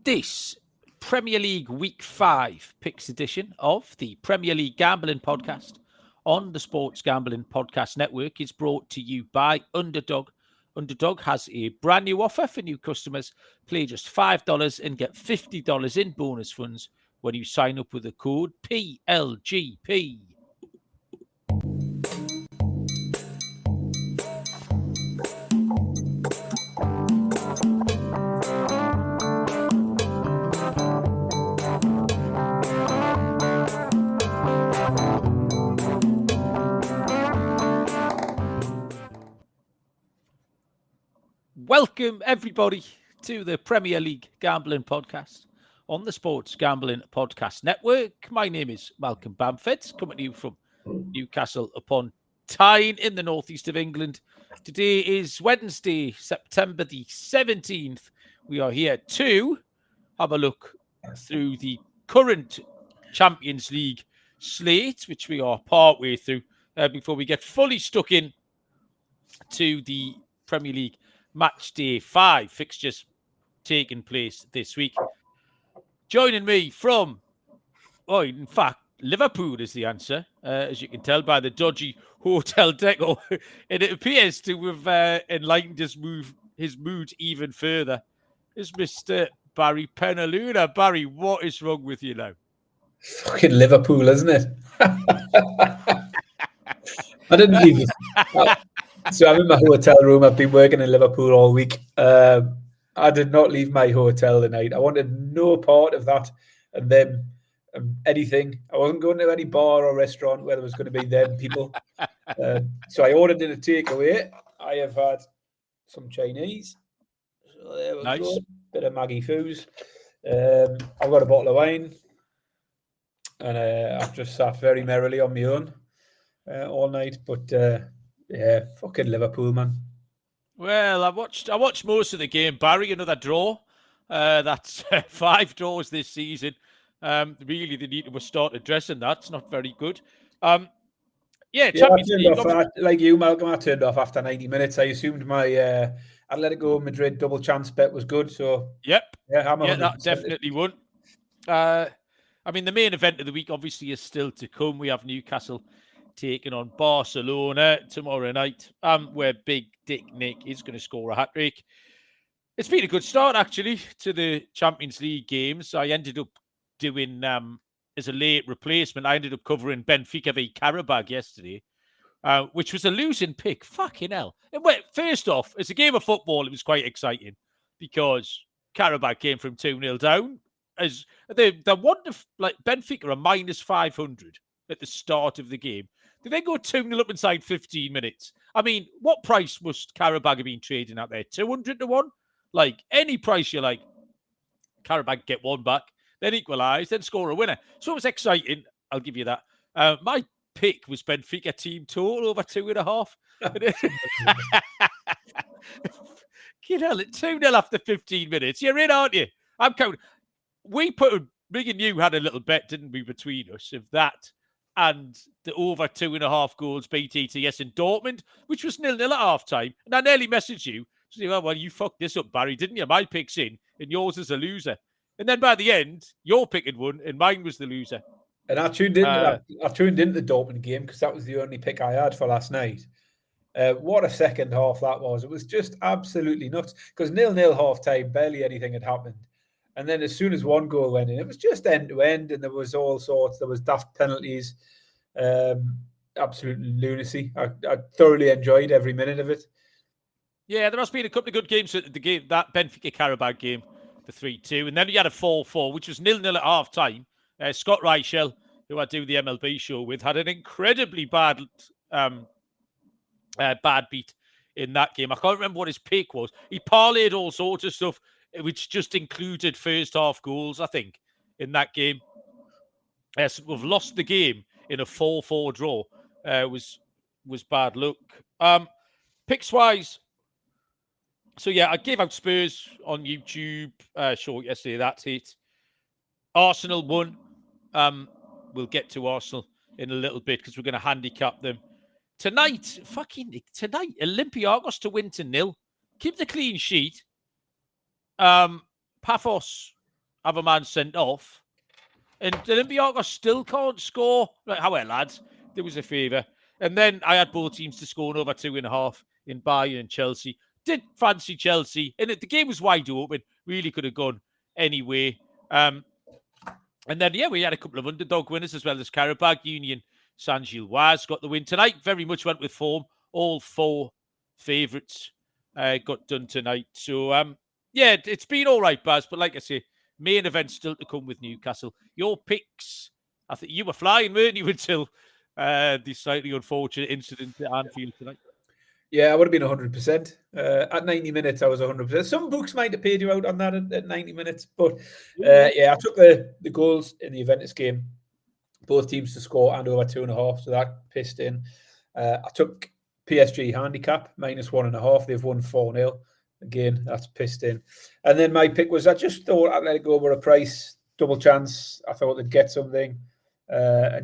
this Premier League Week 5 picks edition of the Premier League Gambling Podcast on the Sports Gambling Podcast Network is brought to you by Underdog. Underdog has a brand new offer for new customers. Play just $5 and get $50 in bonus funds when you sign up with the code PLGP. Welcome, everybody, to the Premier League Gambling Podcast on the Sports Gambling Podcast Network. My name is Malcolm Bamford, coming to you from Newcastle upon Tyne in the northeast of England. Today is Wednesday, September the 17th. We are here to have a look through the current Champions League slate, which we are partway through, before we get fully stuck in to the Premier League Matchday 5 fixtures taking place this week. Joining me from, in fact, Liverpool is the answer, as you can tell by the dodgy hotel decor. And it appears to have enlightened his mood even further, is Mr. Barry Penaluna. Barry, what is wrong with you now? Fucking Liverpool, isn't it? I didn't leave it. So I'm in my hotel room. I've been working in Liverpool all week. I did not leave my hotel tonight. I wanted no part of that and them, anything. I wasn't going to any bar or restaurant where there was going to be them people. So I ordered in a takeaway. I have had some Chinese. So there we go. Bit of Maggie Foos. I've got a bottle of wine. And I've just sat very merrily on my own all night. But yeah, fucking Liverpool, man. Well, I watched most of the game, Barry. Another draw. That's 5 draws this season. Really, they need to start addressing that. It's not very good. Champions League. Like you, Malcolm, I turned off after 90 minutes. I assumed my Atletico Madrid double chance bet was good. So yep, that definitely won. The main event of the week obviously is still to come. We have Newcastle taking on Barcelona tomorrow night, where Big Dick Nick is going to score a hat-trick. It's been a good start, actually, to the Champions League games. I ended up doing, as a late replacement, I ended up covering Benfica v Karabag yesterday, which was a losing pick. Fucking hell. First off, as a game of football, it was quite exciting because Karabag came from 2-0 down. As they wonderful, like Benfica are minus 500 at the start of the game. They then go 2-0 up inside 15 minutes. I mean, what price must Karabag have been trading out there? 200 to 1? Like, any price you like. Karabag get one back, then equalise, then score a winner. So it was exciting. I'll give you that. My pick was Benfica team total over 2.5. You know, 2-0 after 15 minutes. You're in, aren't you? I'm counting. Me and you had a little bet, didn't we, between us, of that and the over 2.5 goals beat ETS in Dortmund, which was 0-0 at half-time. And I nearly messaged you, saying, well, you fucked this up, Barry, didn't you? My pick's in, and yours is a loser. And then by the end, your pick had won, and mine was the loser. And I tuned into the Dortmund game because that was the only pick I had for last night. What a second half that was. It was just absolutely nuts because 0-0 half-time, barely anything had happened. And then as soon as one goal went in, it was just end-to-end, and there was all sorts. There was daft penalties, absolute lunacy. I thoroughly enjoyed every minute of it. Yeah, there has been a couple of good games at the game, that Benfica-Karabag game, the 3-2. And then you had a 4-4, which was 0-0 at half-time. Scott Reichel, who I do the MLB show with, had an incredibly bad beat in that game. I can't remember what his pick was. He parlayed all sorts of stuff, which just included first half goals, I think, in that game. So we've lost the game in a 4-4 draw. Was bad luck. Picks-wise, so yeah, I gave out Spurs on YouTube short yesterday. That's it. Arsenal won. We'll get to Arsenal in a little bit because we're going to handicap them. Tonight, Olympiacos to win 0. Keep the clean sheet. Paphos have a man sent off, and Olympiacos still can't score. Like, how well, lads, there was a favour. And then I had both teams to score over 2.5 in Bayern and Chelsea. Did fancy Chelsea, and the game was wide open. Really could have gone anyway. And then, we had a couple of underdog winners as well as Karabag Union. San Gilloise got the win tonight. Very much went with form. All 4 favourites got done tonight. So, it's been all right, Baz. But like I say, main event still to come with Newcastle. Your picks, I think you were flying, weren't you, until the slightly unfortunate incident at Anfield tonight? Yeah, I would have been 100%. At 90 minutes, I was 100%. Some books might have paid you out on that at 90 minutes. But I took the goals in the Juventus game, both teams to score and over 2.5. So that pissed in. I took PSG handicap, -1.5. They've won 4-0. Again, that's pissed in. And then my pick was, I just thought I'd let it go over a price, double chance. I thought they'd get something. I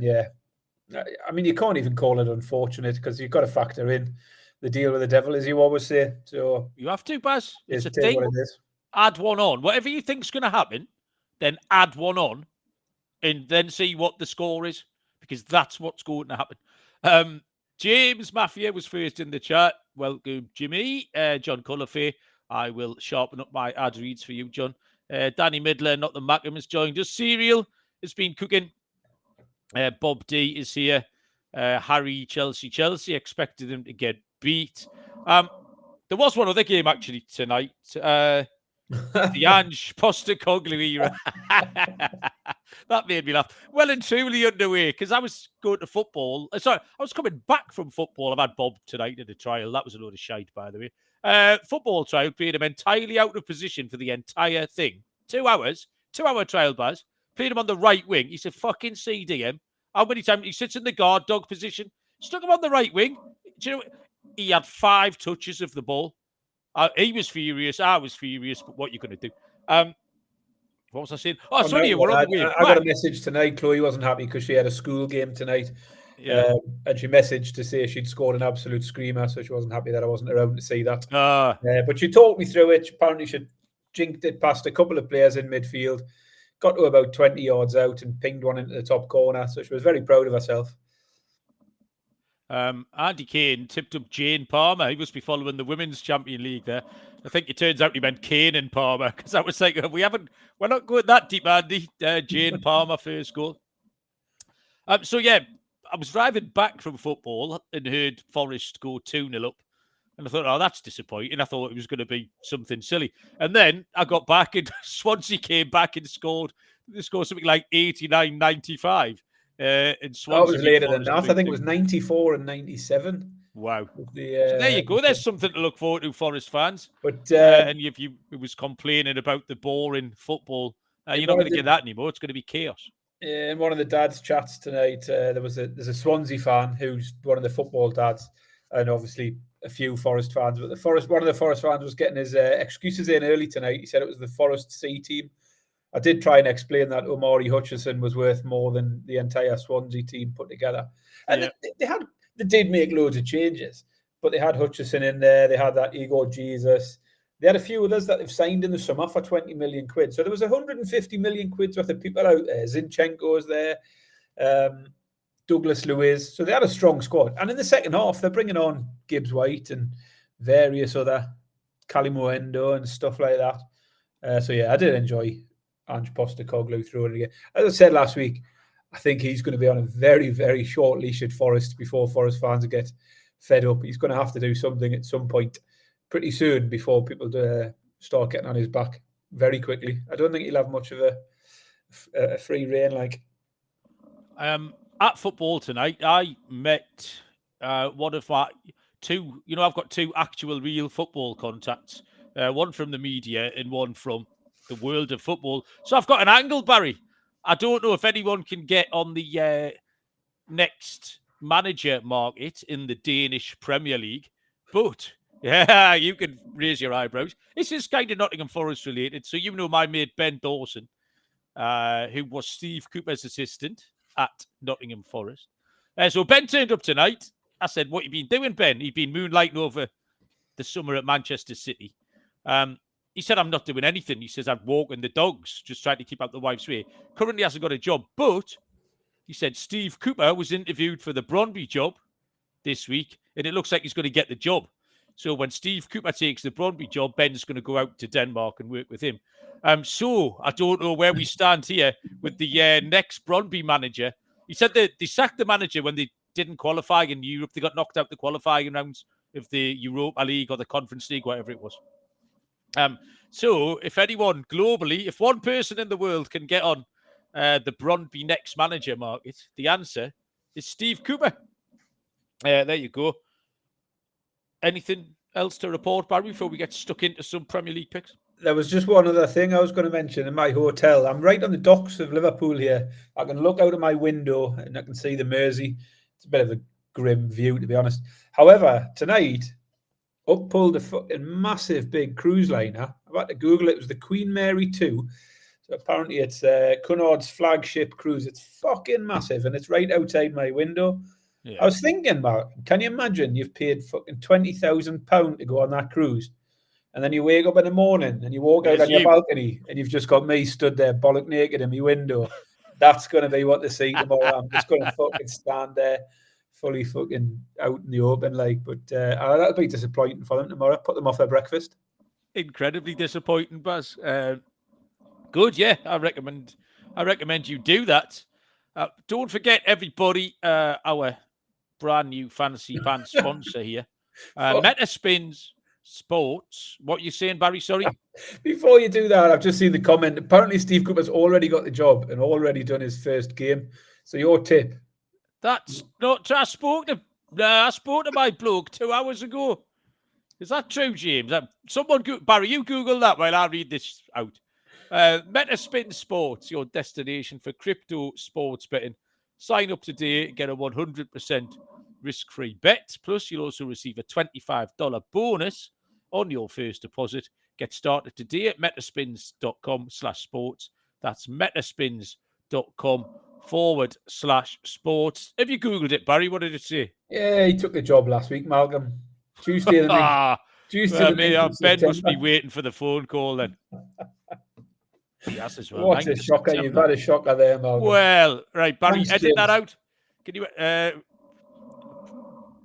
mean, you can't even call it unfortunate because you've got to factor in the deal with the devil, as you always say. So you have to, Baz. It's a thing. What it is. Add one on. Whatever you think's going to happen, then add one on and then see what the score is, because that's what's going to happen. James Mafia was first in the chat. Welcome, Jimmy. John Cullifay. I will sharpen up my ad reads for you, John. Danny Midler, not the Mackham, has joined us. Serial has been cooking. Bob D is here. Harry, Chelsea. Expected him to get beat. There was one other game, actually, tonight. The Ange Postecoglou era. That made me laugh. Well and truly underway, because I was going to football. Sorry, I was coming back from football. I've had Bob tonight at a trial. That was a load of shite, by the way. Football trial, played him entirely out of position for the entire thing. 2 hours, 2-hour trial, Baz. Played him on the right wing. He's a fucking CDM. How many times he sits in the guard dog position? Stuck him on the right wing. Do you know, he had 5 touches of the ball. He was furious. I was furious. But what are you going to do? What was I saying? Oh, sorry, we're on the way. I got a message tonight. Chloe wasn't happy because she had a school game tonight. Yeah. And she messaged to say she'd scored an absolute screamer, so she wasn't happy that I wasn't around to see that. But she talked me through it. Apparently, she jinked it past a couple of players in midfield, got to about 20 yards out and pinged one into the top corner. So she was very proud of herself. Andy Kane tipped up Jane Palmer. He must be following the Women's Champion League there. I think it turns out he meant Kane and Palmer, because I was like, we're not going that deep, Andy. Jane Palmer first goal. I was driving back from football and heard Forest go 2-0 up. And I thought, oh, that's disappointing. I thought it was going to be something silly. And then I got back and Swansea came back and scored. They scored something like 89-95. And Swansea was later than that. I think it was 94 and 97. Wow. So there you go. There's something to look forward to, Forest fans. But and if you was complaining about the boring football, you're not going to get that anymore. It's going to be chaos. In one of the dads' chats tonight, there's a Swansea fan who's one of the football dads, and obviously a few Forest fans. But one of the Forest fans was getting his excuses in early tonight. He said it was the Forest C team. I did try and explain that Omari Hutchison was worth more than the entire Swansea team put together. And they did make loads of changes, but they had Hutchison in there. They had that Igor Jesus. They had a few others that they've signed in the summer for 20 million quid. So there was 150 million quid worth of people out there. Zinchenko's there, Douglas Luiz. So they had a strong squad. And in the second half, they're bringing on Gibbs White and various other Kalimuendo and stuff like that. I did enjoy Ange Postecoglou through it again. As I said last week, I think he's going to be on a very, very short leash at Forest before Forest fans get fed up. He's going to have to do something at some point pretty soon before people start getting on his back very quickly. I don't think he'll have much of a free rein. Like at football tonight, I met one of my 2. I've got 2 actual real football contacts. One from the media and one from the world of football. So I've got an angle, Barry. I don't know if anyone can get on the next manager market in the Danish Premier League, but you can raise your eyebrows. This is kind of Nottingham Forest related. So my mate Ben Dawson, who was Steve Cooper's assistant at Nottingham Forest. So Ben turned up tonight. I said, what you been doing, Ben? He'd been moonlighting over the summer at Manchester City. he said, I'm not doing anything. He says, I'm walking the dogs, just trying to keep out the wife's way. Currently hasn't got a job, but he said Steve Cooper was interviewed for the Brøndby job this week, and it looks like he's going to get the job. So when Steve Cooper takes the Brøndby job, Ben's going to go out to Denmark and work with him. So I don't know where we stand here with the next Brøndby manager. He said that they sacked the manager when they didn't qualify in Europe. They got knocked out the qualifying rounds of the Europa League or the Conference League, whatever it was. So if anyone globally, if one person in the world can get on the Brøndby next manager market, the answer is Steve Cooper. There you go. Anything else to report, Barry, before we get stuck into some Premier League picks? There was just one other thing I was going to mention in my hotel. I'm right on the docks of Liverpool here. I can look out of my window and I can see the Mersey. It's a bit of a grim view, to be honest. However, tonight, up pulled a fucking massive big cruise liner. I've had to Google it. It was the Queen Mary 2. So apparently it's Cunard's flagship cruise. It's fucking massive and it's right outside my window. Yeah. I was thinking, Mark, can you imagine you've paid fucking £20,000 to go on that cruise? And then you wake up in the morning and you walk out on your balcony and you've just got me stood there bollock naked in my window. That's going to be what they see tomorrow. I'm just going to fucking stand there fully fucking out in the open. But that'll be disappointing for them tomorrow. Put them off their breakfast. Incredibly disappointing, Buzz. Good, yeah. I recommend you do that. Don't forget, everybody, our brand new Fantasy Pants sponsor here, Metaspins Sports. What are you saying, Barry? Sorry. Before you do that, I've just seen the comment. Apparently, Steve Cooper's already got the job and already done his first game. So your tip? That's not. I spoke to my bloke 2 hours ago. Is that true, James? Barry, you Google that while I read this out. Metaspin Sports, your destination for crypto sports betting. Sign up today, get a 100% risk-free bet. Plus, you'll also receive a $25 bonus on your first deposit. Get started today at metaspins.com/sports. That's metaspins.com/sports. Have you Googled it, Barry? What did it say? Yeah, he took the job last week, Malcolm. Tuesday. Ben must be waiting for the phone call then. Yes, as well. What a shocker. You've had a shocker there, Malcolm. Well, right, Barry, edit that out. Can you...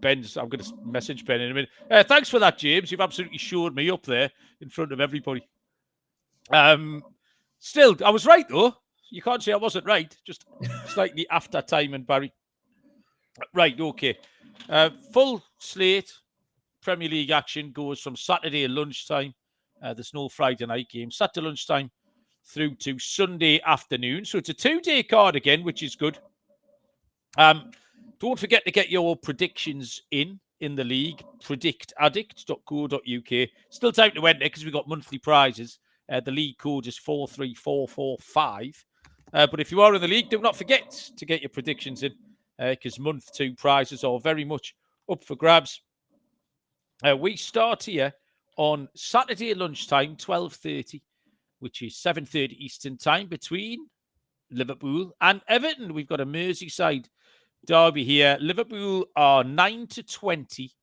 Ben's, I'm going to message Ben in a minute. Thanks for that, James. You've absolutely showed me up there in front of everybody. Still, I was right, though. You can't say I wasn't right. Just slightly after time, and Barry. Right, okay. Full slate Premier League action goes from Saturday lunchtime. There's no Friday night game. Saturday lunchtime through to Sunday afternoon. So it's a 2-day card again, which is good. Don't forget to get your predictions in the league. Predictaddict.co.uk. Still time to enter because we've got monthly prizes. The league code is 43445. But if you are in the league, do not forget to get your predictions in because month 2 prizes are very much up for grabs. We start here on Saturday lunchtime, 12:30, which is 7:30 Eastern time, between Liverpool and Everton. We've got a Merseyside derby here. Liverpool are 9-20,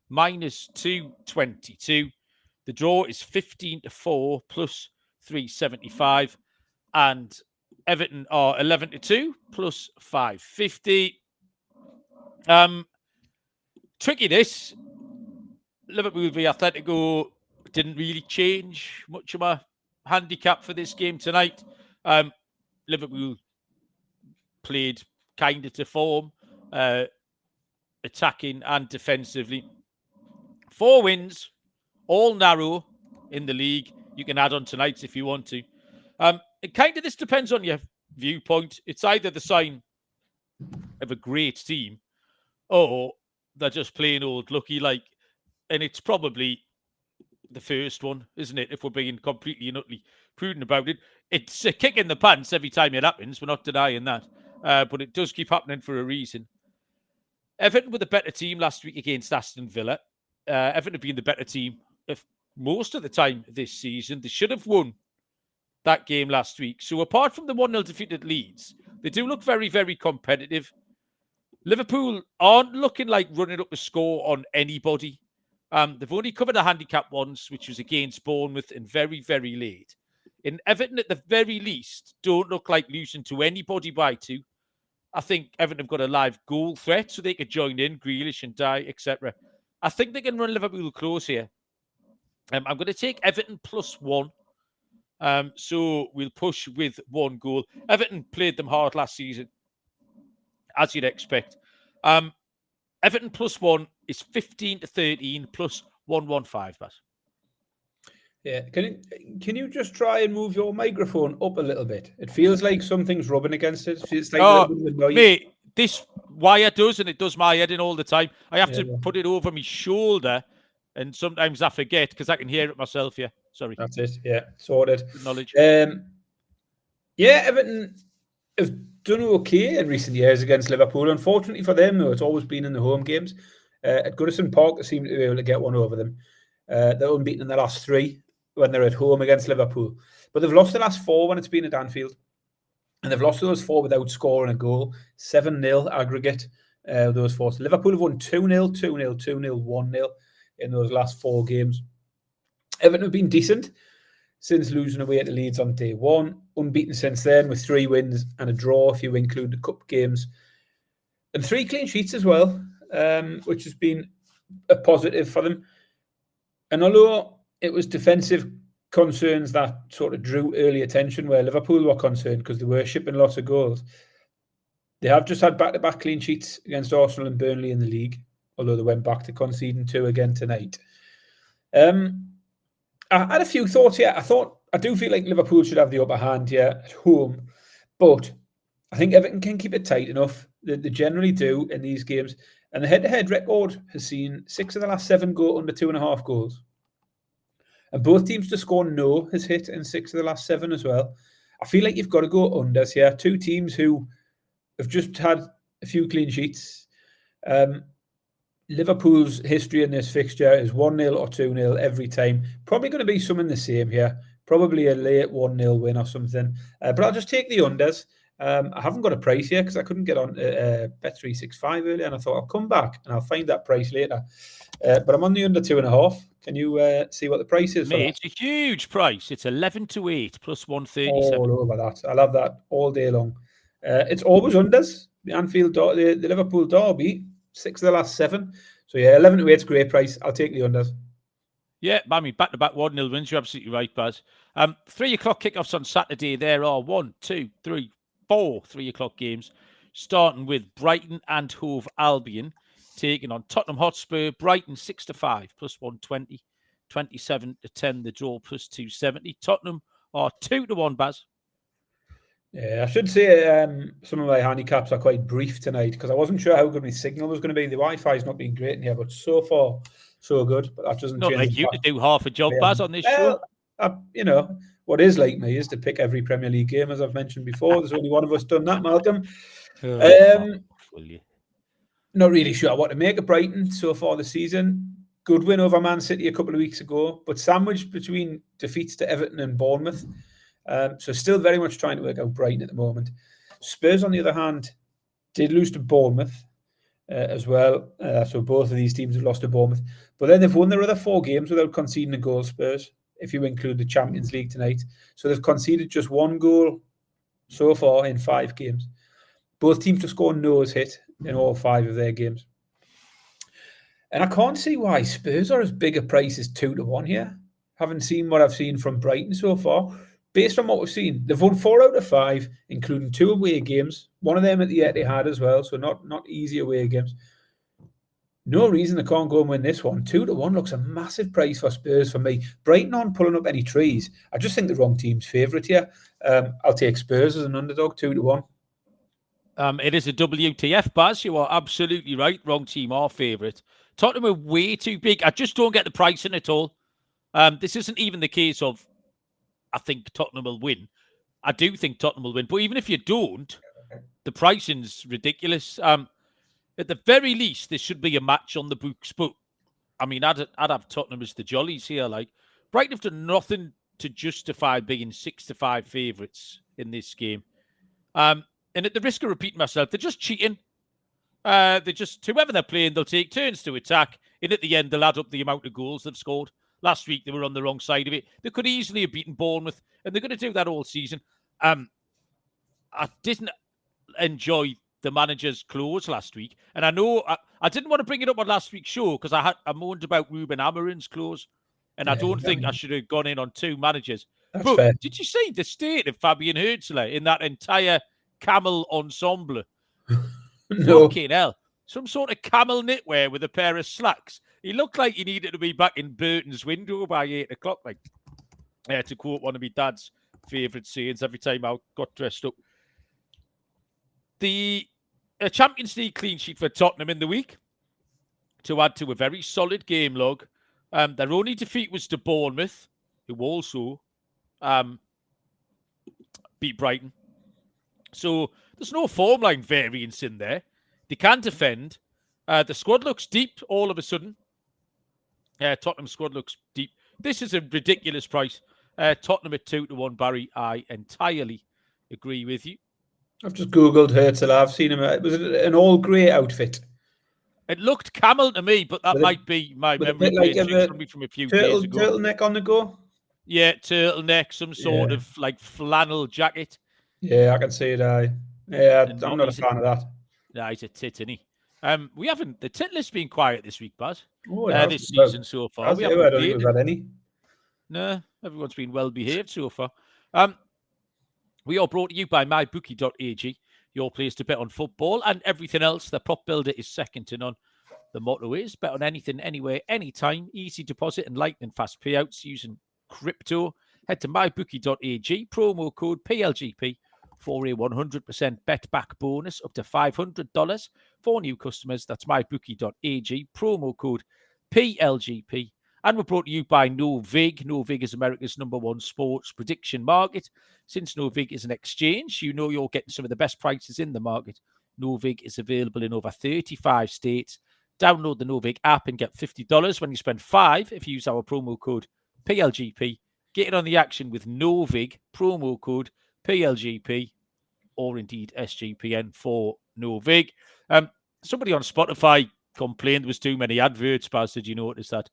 minus 222. The draw is 15-4, plus 375. And Everton are 11-2, plus 550. Tricky this. Liverpool v Atletico didn't really change much of my handicap for this game tonight. Liverpool played kind of to form, attacking and defensively. 4 wins, all narrow in the league. You can add on tonight if you want to. It kind of, this depends on your viewpoint. It's either the sign of a great team or they're just plain old lucky, and it's probably the first one, isn't it? If we're being completely and utterly prudent about it. It's a kick in the pants every time it happens. We're not denying that. But it does keep happening for a reason. Everton were the better team last week against Aston Villa. Everton have been the better team most of the time this season. They should have won that game last week. So apart from the 1-0 defeated Leeds, they do look very, very competitive. Liverpool aren't looking like running up a score on anybody. They've only covered a handicap once, which was against Bournemouth and very, very late. In Everton, at the very least, don't look like losing to anybody by 2. I think Everton have got a live goal threat, so they could join in, Grealish and Dye, etc. I think they can run Liverpool close here. I'm going to take Everton +1. So we'll push with 1 goal. Everton played them hard last season, as you'd expect. Everton +1 is 15-13 plus 115, Bas. Yeah, can you just try and move your microphone up a little bit? It feels like something's rubbing against it. It's like mate, this wire does, and it does my head in all the time. I have to put it over my shoulder, and sometimes I forget because I can hear it myself. Yeah, sorry. That's it. Yeah, sorted. Good knowledge. Yeah, Everton have done okay in recent years against Liverpool. Unfortunately for them, though, it's always been in the home games. At Goodison Park, they seem to be able to get one over them. They're unbeaten in the last 3 when they're at home against Liverpool. But they've lost the last 4 when it's been at Anfield. And they've lost those 4 without scoring a goal. 7-0 aggregate, those 4. So Liverpool have won 2-0, 2-0, 2-0, 1-0 in those last 4 games. Everton have been decent since losing away at the Leeds on day 1. Unbeaten since then with 3 wins and a draw if you include the cup games. And 3 clean sheets as well, which has been a positive for them. And although it was defensive concerns that sort of drew early attention where Liverpool were concerned because they were shipping lots of goals, they have just had back-to-back clean sheets against Arsenal and Burnley in the league, although they went back to conceding 2 again tonight. I had a few thoughts here. I do feel like Liverpool should have the upper hand here at home, but I think Everton can keep it tight enough. They generally do in these games. And the head-to-head record has seen 6 of the last 7 go under 2.5 goals. And both teams to score no has hit in 6 of the last 7 as well. I feel like you've got to go unders here. 2 teams who have just had a few clean sheets. Liverpool's history in this fixture is 1-0 or 2-0 every time. Probably going to be something the same here. Probably a late 1-0 win or something. But I'll just take the unders. I haven't got a price here because I couldn't get on Bet365 earlier, and I thought I'll come back and I'll find that price later. But I'm on the under 2.5. Can you see what the price is? Mate, it's a huge price. It's 11-8 plus 137. All over that. I love that all day long. It's always unders. The Anfield, the Liverpool derby, 6 of the last 7. So yeah, 11-8 is a great price. I'll take the unders. Yeah, I mean, back-to-back 1-0 wins. You're absolutely right, Baz. 3 o'clock kickoffs on Saturday. There are 1, 2, 3, 4 3 o'clock games, starting with Brighton and Hove Albion taking on Tottenham Hotspur. Brighton 6-5 plus 120, 27-10 the draw plus 270. Tottenham are 2-1, Baz. Yeah, I should say some of my handicaps are quite brief tonight because I wasn't sure how good my signal was going to be. The Wi-Fi is not being great in here, but so far so good. But that doesn't not change. Like you to do half a job, Baz, on this show. What is like me is to pick every Premier League game, as I've mentioned before. There's only one of us done that, Malcolm. Not really sure what to make of Brighton so far this season. Good win over Man City a couple of weeks ago, but sandwiched between defeats to Everton and Bournemouth. So still very much trying to work out Brighton at the moment. Spurs, on the other hand, did lose to Bournemouth as well. So both of these teams have lost to Bournemouth. But then they've won their other 4 games without conceding a goal, Spurs, if you include the Champions League tonight. So they've conceded just 1 goal so far in 5 games. Both teams to score no's hit in all 5 of their games. And I can't see why Spurs are as big a price as 2-1 here. Haven't seen what I've seen from Brighton so far. Based on what we've seen, they've won 4 out of 5, including 2 away games. One of them at the Etihad as well, so not easy away games. No reason they can't go and win this one. 2-1 looks a massive price for Spurs for me. Brighton aren't pulling up any trees. I just think the wrong team's favourite here. I'll take Spurs as an underdog, 2-1. It is a WTF, Baz. You are absolutely right. Wrong team are favourite. Tottenham are way too big. I just don't get the pricing at all. This isn't even the case of I think Tottenham will win. I do think Tottenham will win. But even if you don't, the pricing's ridiculous. At the very least, there should be a match on the books. But, I mean, I'd have Tottenham as the jollies here. Like, Brighton have done nothing to justify being 6-5 favourites in this game. And at the risk of repeating myself, they're just cheating. They just, whoever they're playing, they'll take turns to attack, and at the end, they'll add up the amount of goals they've scored. Last week, they were on the wrong side of it. They could easily have beaten Bournemouth, and they're going to do that all season. I didn't enjoy the manager's close last week, and I know I didn't want to bring it up on last week's show because I moaned about Ruben Amorim's close, and I don't think I should have gone in on two managers. That's but fair. Did you see the state of Fabian Hürzeler in that entire camel ensemble? No. Fucking hell. Some sort of camel knitwear with a pair of slacks. He looked like he needed to be back in Burton's window by 8 o'clock. Like, to quote one of my dad's favourite sayings every time I got dressed up. The Champions League clean sheet for Tottenham in the week to add to a very solid game log. Their only defeat was to Bournemouth, who also beat Brighton. So there's no form line variance in there. They can defend. The squad looks deep all of a sudden. Tottenham squad looks deep. This is a ridiculous price. Tottenham at 2-1, Barry. I entirely agree with you. I've just Googled Hürzeler. I've seen him. Was it an all-grey outfit? It looked camel to me, but that might be my memory from a few days ago. Turtleneck on the go? Yeah, turtleneck, some sort of like flannel jacket. Yeah, I can see it. Yeah, I'm not a fan of that. No, he's a tit, isn't he? The tit list's been quiet this week, Baz. This season so far. I don't think we've had any. No, everyone's been well behaved so far. We are brought to you by mybookie.ag, your place to bet on football and everything else. The prop builder is second to none. The motto is bet on anything, anywhere, anytime. Easy deposit and lightning fast payouts using crypto. Head to mybookie.ag, promo code PLGP for a 100% bet back bonus up to $500 for new customers. That's mybookie.ag, promo code PLGP. And we're brought to you by NoVig. NoVig is America's #1 sports prediction market. Since NoVig is an exchange, you know you're getting some of the best prices in the market. NoVig is available in over 35 states. Download the NoVig app and get $50 when you spend $5 if you use our promo code PLGP. Get in on the action with NoVig, promo code PLGP, or indeed SGPN for NoVig. Somebody on Spotify complained there was too many adverts, Baz. Did you notice that?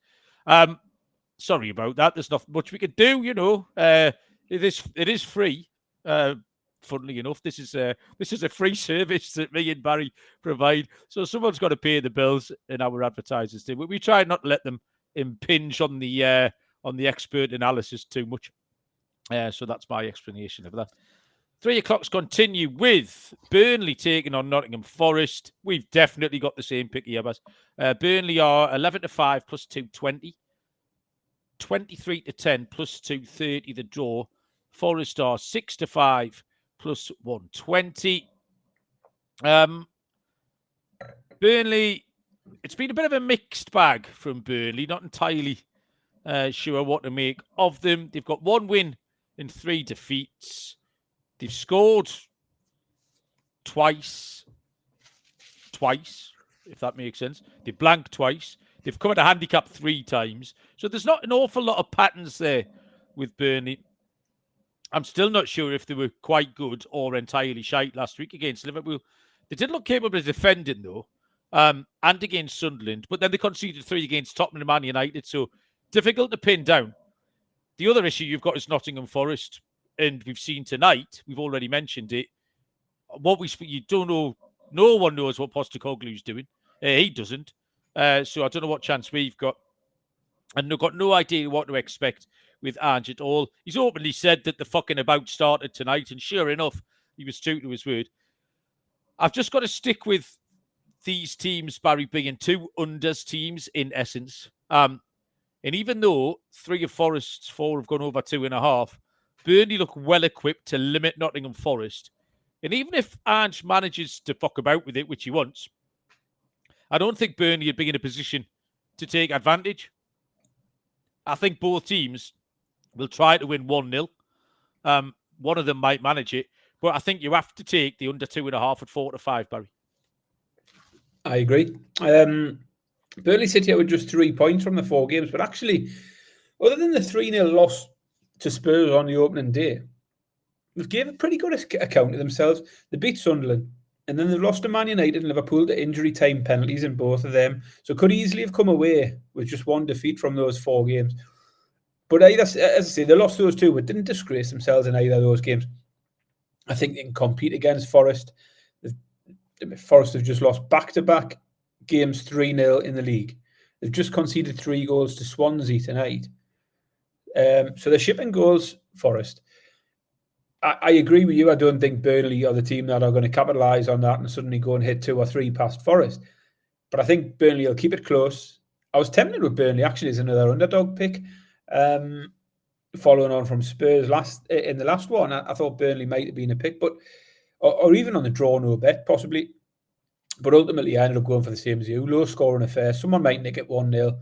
Sorry about that. There's not much we could do, you know. It is free. Funnily enough, this is a free service that me and Barry provide. So someone's got to pay the bills, and our advertisers do. But we try not to let them impinge on the expert analysis too much. So that's my explanation of that. 3 o'clocks continue with Burnley taking on Nottingham Forest. We've definitely got the same pick here, Baz. Burnley are 11-5 plus 220. 23-10 plus 230 the draw. Forest are 6-5 plus 120. Burnley, it's been a bit of a mixed bag from Burnley. Not entirely sure what to make of them. They've got 1 win and 3 defeats. They've scored twice, if that makes sense. They've blanked twice. They've come at a handicap 3 times. So there's not an awful lot of patterns there with Burnley. I'm still not sure if they were quite good or entirely shite last week against Liverpool. They did look capable of defending, though, and against Sunderland. But then they conceded 3 against Tottenham and Man United. So difficult to pin down. The other issue you've got is Nottingham Forest. And we've seen tonight, we've already mentioned it. You don't know, no one knows what Postecoglou's doing. He doesn't. So I don't know what chance we've got. And they've got no idea what to expect with Ange at all. He's openly said that the fucking about started tonight, and sure enough, he was true to his word. I've just got to stick with these teams, Barry, being 2 unders teams in essence. And even though 3 of Forest's 4 have gone over 2.5, Burnley look well equipped to limit Nottingham Forest. And even if Ange manages to fuck about with it, which he wants, I don't think Burnley would be in a position to take advantage. I think both teams will try to win 1-0. One of them might manage it, but I think you have to take the under 2.5 at 4-5, Barry. I agree. Burnley sit here with just 3 points from the 4 games, but actually, other than the 3-0 loss to Spurs on the opening day, they've gave a pretty good account of themselves. They beat Sunderland. and then they've lost to Man United and Liverpool to injury time penalties in both of them. So could easily have come away with just one defeat from those 4 games. But either, as I say, they lost those 2, but didn't disgrace themselves in either of those games. I think they can compete against Forest. Forest have just lost back-to-back games 3-0 in the league. They've just conceded 3 goals to Swansea tonight. So they're shipping goals, Forest. I agree with you. I don't think Burnley are the team that are going to capitalise on that and suddenly go and hit 2 or 3 past Forest. But I think Burnley will keep it close. I was tempted with Burnley actually as another underdog pick, following on from Spurs in the last one. I thought Burnley might have been a pick, but or even on the draw, no bet, possibly. But ultimately, I ended up going for the same as you. Low scoring affair. Someone might nick it 1-0.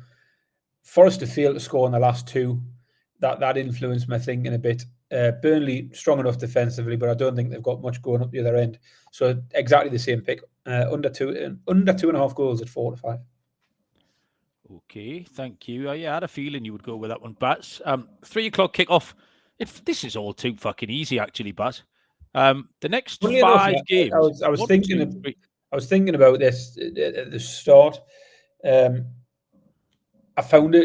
Forest have failed to score in the last 2. That influenced my thinking a bit. Burnley strong enough defensively, but I don't think they've got much going up the other end. So exactly the same pick. Under 2.5 goals at 4-5. Okay, thank you. I had a feeling you would go with that one, Bats. 3 o'clock kickoff. This is all too fucking easy, actually, Bats. The next 5 games. I was thinking about this at the start. I found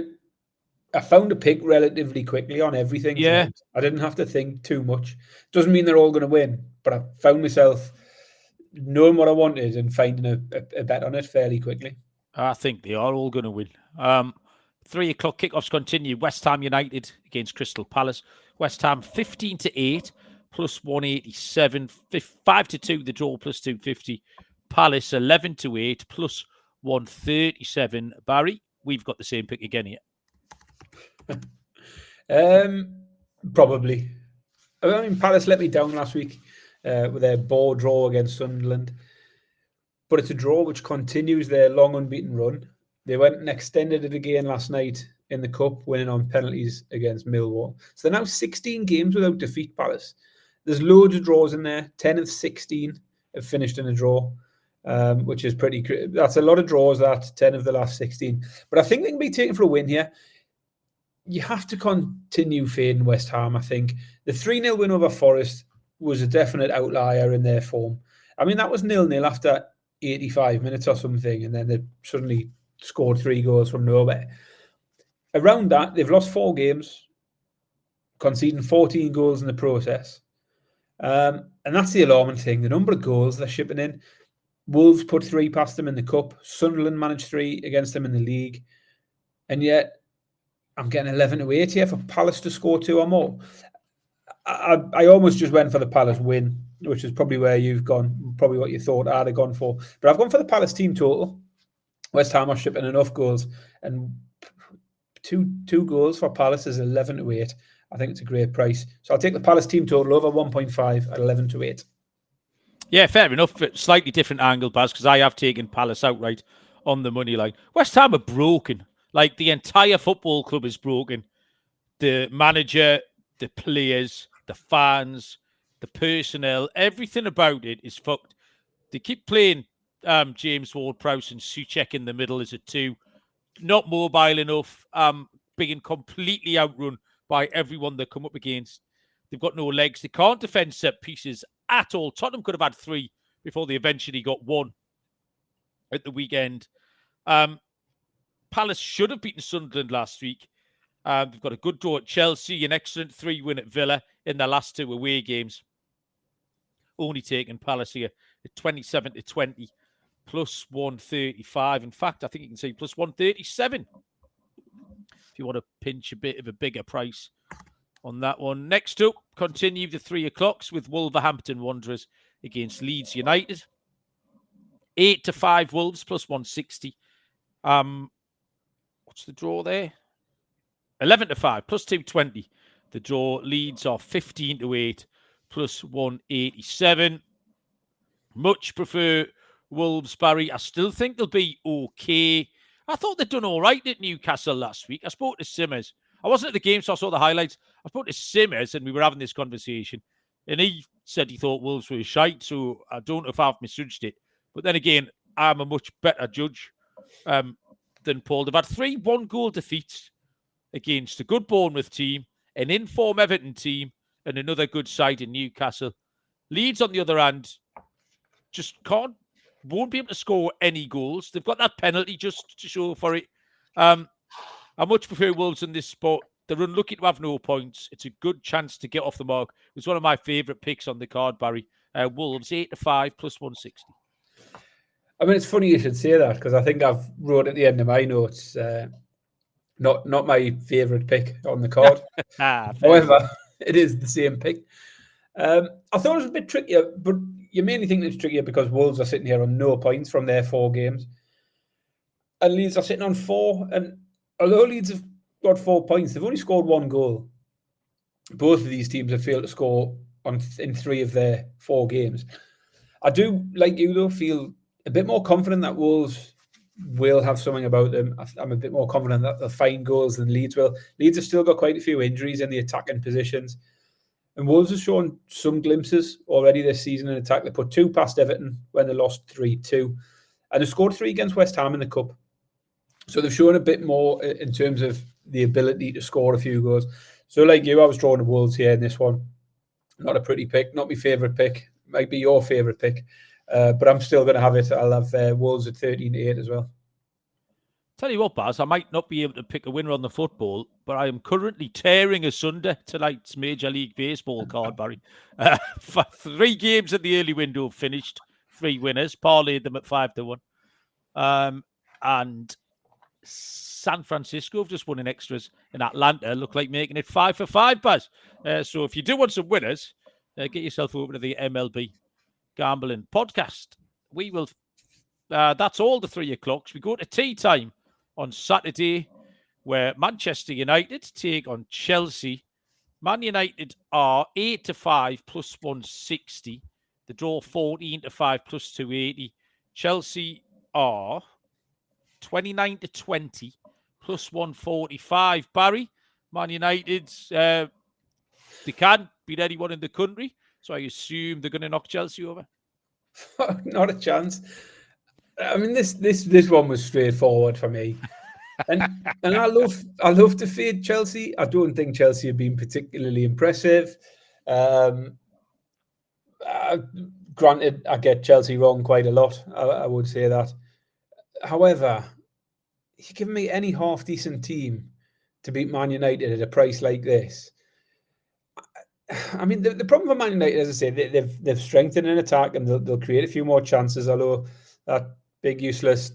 a pick relatively quickly on everything. Yeah. Tonight. I didn't have to think too much. Doesn't mean they're all going to win, but I found myself knowing what I wanted and finding a bet on it fairly quickly. I think they are all going to win. 3 o'clock kickoffs continue. West Ham United against Crystal Palace. West Ham 15-8 plus 187. 5-2 the draw plus 250. Palace 11-8 plus 137. Barry, we've got the same pick again here. Probably. I mean, Palace let me down last week with their ball draw against Sunderland. But it's a draw which continues their long unbeaten run. They went and extended it again last night in the Cup, winning on penalties against Millwall. So they're now 16 games without defeat, Palace. There's loads of draws in there. 10 of 16 have finished in a draw, which is pretty good. That's a lot of draws, that 10 of the last 16. But I think they can be taken for a win here. You have to continue fading West Ham, I think. The 3-0 win over Forest was a definite outlier in their form. I mean, that was 0-0 after 85 minutes or something, and then they suddenly scored 3 goals from nowhere. Around that, they've lost 4 games, conceding 14 goals in the process. And that's the alarming thing. The number of goals they're shipping in. Wolves put 3 past them in the Cup. Sunderland managed 3 against them in the league. And yet, I'm getting 11-8 here for Palace to score 2 or more. I almost just went for the Palace win, which is probably where you've gone, probably what you thought I'd have gone for. But I've gone for the Palace team total. West Ham are shipping enough goals, and two goals for Palace is 11-8. I think it's a great price. So I'll take the Palace team total over 1.5 at 11-8. Yeah, fair enough. Slightly different angle, Baz, because I have taken Palace outright on the money line. West Ham are broken. Like, the entire football club is broken. The manager, the players, the fans, the personnel, everything about it is fucked. They keep playing James Ward-Prowse and Souček in the middle as a 2. Not mobile enough, being completely outrun by everyone they come up against. They've got no legs. They can't defend set pieces at all. Tottenham could have had 3 before they eventually got 1 at the weekend. Palace should have beaten Sunderland last week. They've got a good draw at Chelsea, an excellent 3 win at Villa in their last 2 away games. Only taking Palace here at 27-20, plus 135. In fact, I think you can say plus 137 if you want to pinch a bit of a bigger price on that one. Next up, continue the 3 o'clocks with Wolverhampton Wanderers against Leeds United. 8-5 Wolves, plus 160. What's the draw there? 11-5, plus 220. The draw. Leeds are 15-8, plus 187. Much prefer Wolves, Barry. I still think they'll be okay. I thought they'd done all right at Newcastle last week. I spoke to Simmers. I wasn't at the game, so I saw the highlights. I spoke to Simmers, and we were having this conversation. And he said he thought Wolves were shite, so I don't know if I've misjudged it. But then again, I'm a much better judge than Paul. They've had 3 one-goal defeats against a good Bournemouth team, an in-form Everton team, and another good side in Newcastle. Leeds, on the other hand, just won't be able to score any goals. They've got that penalty just to show for it. I much prefer Wolves in this spot. They're unlucky to have no points. It's a good chance to get off the mark. It was one of my favourite picks on the card, Barry. Wolves 8-5 plus 160. I mean, it's funny you should say that because I think I've wrote at the end of my notes, not my favourite pick on the card. However, it is the same pick. I thought it was a bit trickier, but you mainly think it's trickier because Wolves are sitting here on no points from their 4 games. And Leeds are sitting on 4. And although Leeds have got 4 points, they've only scored 1 goal. Both of these teams have failed to score in 3 of their 4 games. I do, like you though, feel a bit more confident that Wolves will have something about them. I'm a bit more confident that they'll find goals than Leeds will. Leeds have still got quite a few injuries in the attacking positions. And Wolves have shown some glimpses already this season in attack. They put 2 past Everton when they lost 3-2. And they scored 3 against West Ham in the Cup. So they've shown a bit more in terms of the ability to score a few goals. So like you, I was drawing the Wolves here in this one. Not a pretty pick, not my favourite pick. Might be your favourite pick. But I'm still going to have it. I'll have Wolves at 13-8 as well. Tell you what, Baz, I might not be able to pick a winner on the football, but I am currently tearing asunder tonight's Major League Baseball card, Barry. 3 games at the early window finished, 3 winners, parlayed them at 5-1. And San Francisco have just won in extras, and Atlanta look like making it 5-5, Baz. So if you do want some winners, get yourself over to the MLB Gambling Podcast. We will. That's all the 3 o'clocks. We go to tea time on Saturday, where Manchester United take on Chelsea. Man United are 8-5 plus 160. The draw 14-5 plus 280. Chelsea are 29-20 plus 145. Barry, Man United, they can't beat anyone in the country, so I assume they're going to knock Chelsea over. Not a chance. I mean, this one was straightforward for me, and I love to fade Chelsea. I don't think Chelsea have been particularly impressive. Granted, I get Chelsea wrong quite a lot. I would say that. However, you're giving me any half decent team to beat Man United at a price like this. I mean, the problem for Man United, as I say, they've strengthened in attack and they'll create a few more chances. Although that big useless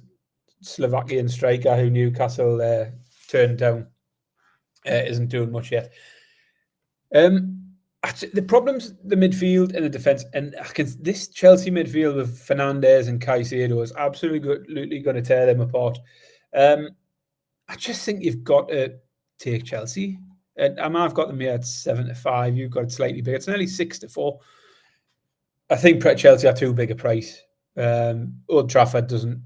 Slovakian striker who Newcastle turned down isn't doing much yet. The problem's the midfield and the defence, and this Chelsea midfield with Fernandes and Caicedo is absolutely going to tear them apart. I just think you've got to take Chelsea. And I've got them here at 7-5. You've got it slightly bigger. It's nearly 6-4. I think Chelsea are too big a price. Old Trafford doesn't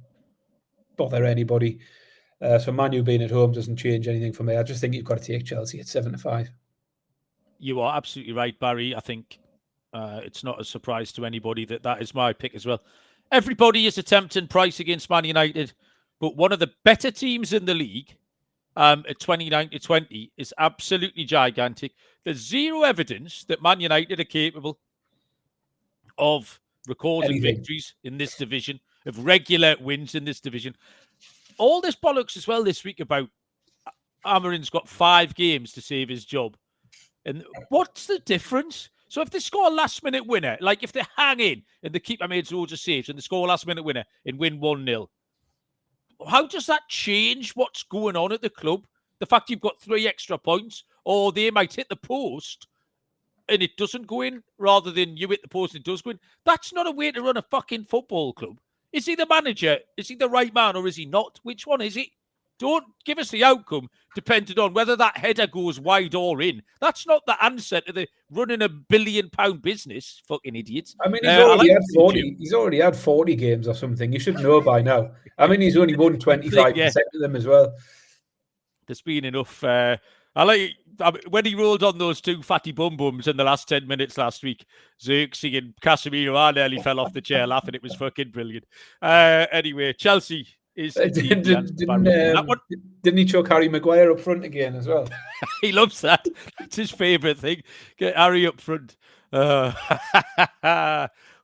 bother anybody. So Man U being at home doesn't change anything for me. I just think you've got to take Chelsea at 7-5. You are absolutely right, Barry. I think it's not a surprise to anybody that is my pick as well. Everybody is attempting price against Man United, but one of the better teams in the league at 29-20 is absolutely gigantic. There's zero evidence that Man United are capable of recording victories in this division, of regular wins in this division. All this bollocks as well this week about Amarin's got 5 games to save his job. And what's the difference? So if they score a last-minute winner, like if they hang in and the keeper made loads of saves and they score a last-minute winner and win 1-0, how does that change what's going on at the club? The fact you've got 3 extra points, or they might hit the post and it doesn't go in, rather than you hit the post and it does go in. That's not a way to run a fucking football club. Is he the manager? Is he the right man, or is he not? Which one is it? Don't give us the outcome depending on whether that header goes wide or in. That's not the answer to the running £1 billion business, fucking idiots. I mean, he's already had 40 games or something. You should know by now. I mean, he's only won 25% of them as well. There's been enough. When he rolled on those 2 fatty bum-bums in the last 10 minutes last week, Xerxes and Casemiro, I nearly fell off the chair laughing. It was fucking brilliant. Anyway, Chelsea is... Didn't he chuck Harry Maguire up front again as well? He loves that. That's his favourite thing. Get Harry up front.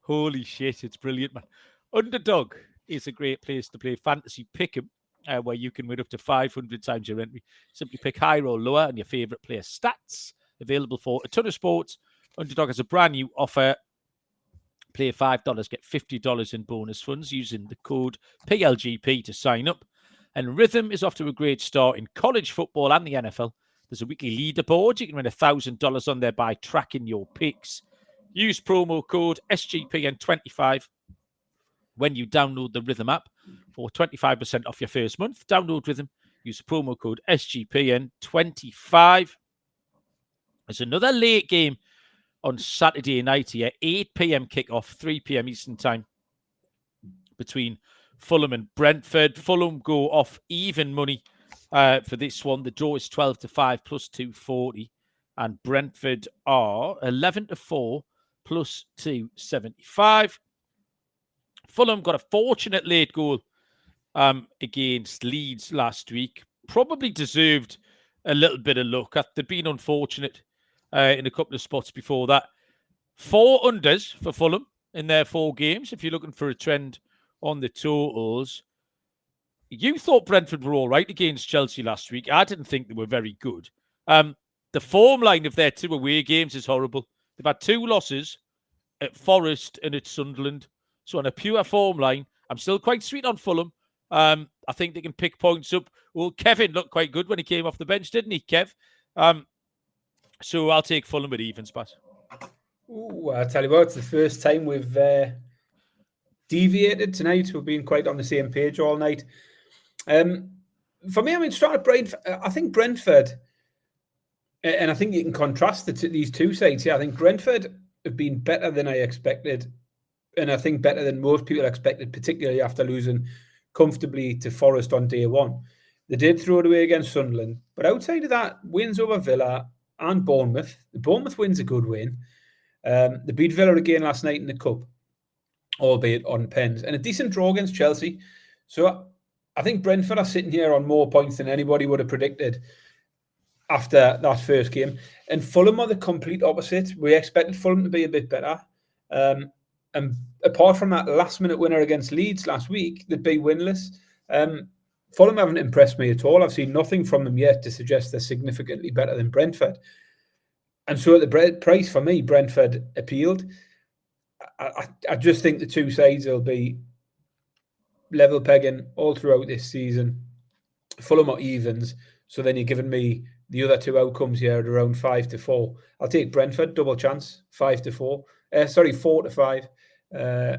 Holy shit, it's brilliant, man. Underdog is a great place to play fantasy pick'em, where you can win up to 500 times your entry. Simply pick higher or lower and your favourite player stats. Available for a ton of sports. Underdog has a brand new offer. Play $5, get $50 in bonus funds using the code PLGP to sign up. And Rhythm is off to a great start in college football and the NFL. There's a weekly leaderboard. You can win $1,000 on there by tracking your picks. Use promo code SGPN25 when you download the Rhythm app for 25% off your first month. Download Rhythm. Use the promo code SGPN25. There's another late game on Saturday night here, 8 p.m. kickoff, 3 p.m. Eastern time between Fulham and Brentford. Fulham go off even money for this one. The draw is 12-5 plus 240. And Brentford are 11-4 plus 275. Fulham got a fortunate late goal against Leeds last week. Probably deserved a little bit of luck. They've been unfortunate in a couple of spots before that. 4 unders for Fulham in their 4 games. If you're looking for a trend on the totals, you thought Brentford were all right against Chelsea last week. I didn't think they were very good. The form line of their 2 away games is horrible. They've had 2 losses at Forest and at Sunderland. So on a pure form line, I'm still quite sweet on Fulham. I think they can pick points up. Well, Kevin looked quite good when he came off the bench, didn't he, Kev? So I'll take Fulham at evens, Pat. Ooh, I'll tell you what, it's the first time we've deviated tonight. We've been quite on the same page all night. For me, I mean, starting at Brentford, I think Brentford, and I think you can contrast these two sides here. I think Brentford have been better than I expected, and I think better than most people expected, particularly after losing comfortably to Forest on day one. They did throw it away against Sunderland, but outside of that, wins over Villa and Bournemouth. The Bournemouth win's a good win. They beat Villa again last night in the Cup, albeit on pens, and a decent draw against Chelsea. So I think Brentford are sitting here on more points than anybody would have predicted after that first game. And Fulham are the complete opposite. We expected Fulham to be a bit better. And apart from that last-minute winner against Leeds last week, they'd be winless. Fulham haven't impressed me at all. I've seen nothing from them yet to suggest they're significantly better than Brentford. And so at the price, for me, Brentford appealed. I just think the two sides will be level pegging all throughout this season. Fulham are evens. So then you're giving me the other 2 outcomes here at around 5-4. I'll take Brentford, double chance, 5-4. 4-5.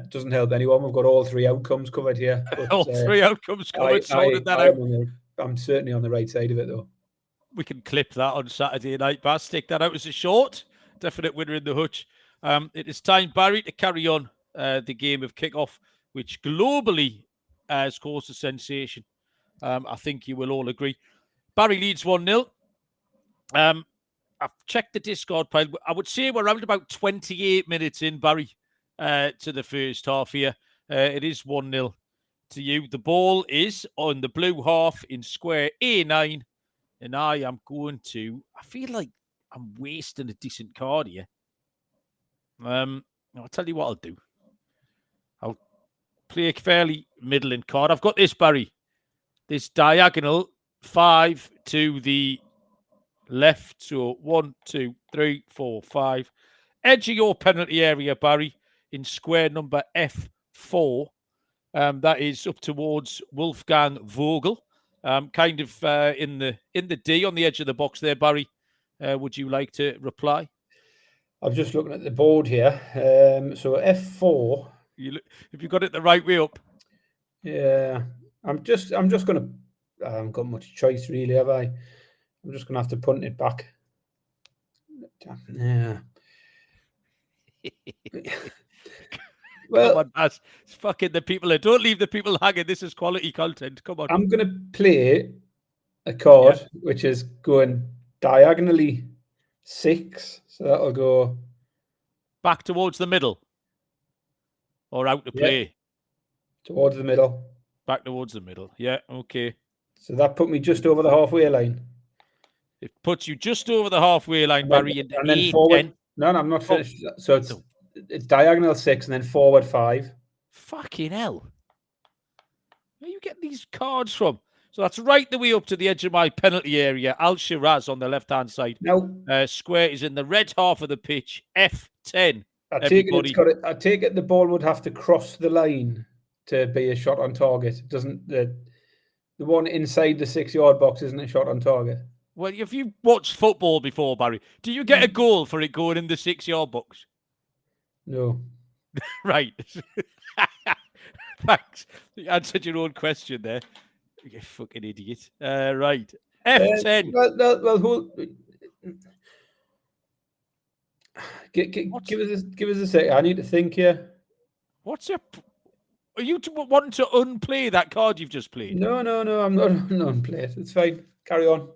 Doesn't help anyone. We've got all 3 outcomes covered here. But, all 3 outcomes covered. I'm certainly on the right side of it, though. We can clip that on Saturday night, Baz. Take that out as a short. Definite winner in the hutch. It is time, Barry, to carry on the game of kickoff, which globally has caused a sensation. I think you will all agree. Barry leads 1-0. I've checked the Discord pile. I would say we're around about 28 minutes in, Barry, to the first half here. It is 1-0 to you. The ball is on the blue half in square A9. And I am going to... I feel like I'm wasting a decent card here. I'll tell you what I'll do. I'll play a fairly middling card. I've got this, Barry. This diagonal 5 to the left. So 1, 2, 3, 4, 5. Edge of your penalty area, Barry, in square number F4. That is up towards Wolfgang Vogel. Kind of in the D on the edge of the box there, Barry. Would you like to reply? I'm just looking at the board here. So F4. Have you got it the right way up? Yeah. I'm just going to... I haven't got much choice, really, have I? I'm just going to have to punt it back. Yeah. Well, come on, Baz. It's fucking the people. Don't leave the people hanging. This is quality content. Come on. I'm going to play a card which is going diagonally 6. So that'll go back towards the middle or out to play. Towards the middle. Back towards the middle. Yeah, okay. So that put me just over the halfway line. It puts you just over the halfway line, Barry. And then forward. No, I'm not finished. So it's it's diagonal 6 and then forward 5. Fucking hell. Where you get these cards from? So that's right the way up to the edge of my penalty area. Al Shiraz on the left-hand side. Now, square is in the red half of the pitch. F10. I take it the ball would have to cross the line to be a shot on target. Doesn't the one inside the 6-yard box isn't a shot on target? Well, if you watched football before, Barry, do you get a goal for it going in the 6-yard box? No. Right. Thanks. You answered your own question there. You fucking idiot. Right. F10. Well, give us a sec. I need to think here. Are you wanting to unplay that card you've just played? No. I'm not unplay it. It's fine. Carry on.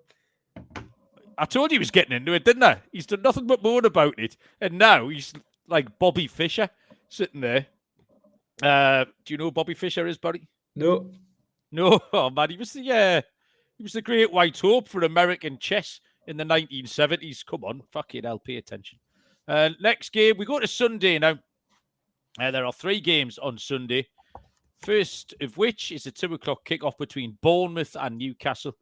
I told you he was getting into it, didn't I? He's done nothing but moan about it, and now he's like Bobby Fischer sitting there. Do you know who Bobby Fischer is, Barry? No. Oh man, he was the great white hope for American chess in the 1970s. Come on, fucking hell, pay attention. Next game, we go to Sunday now. There are 3 games on Sunday. First of which is a 2:00 kickoff between Bournemouth and Newcastle.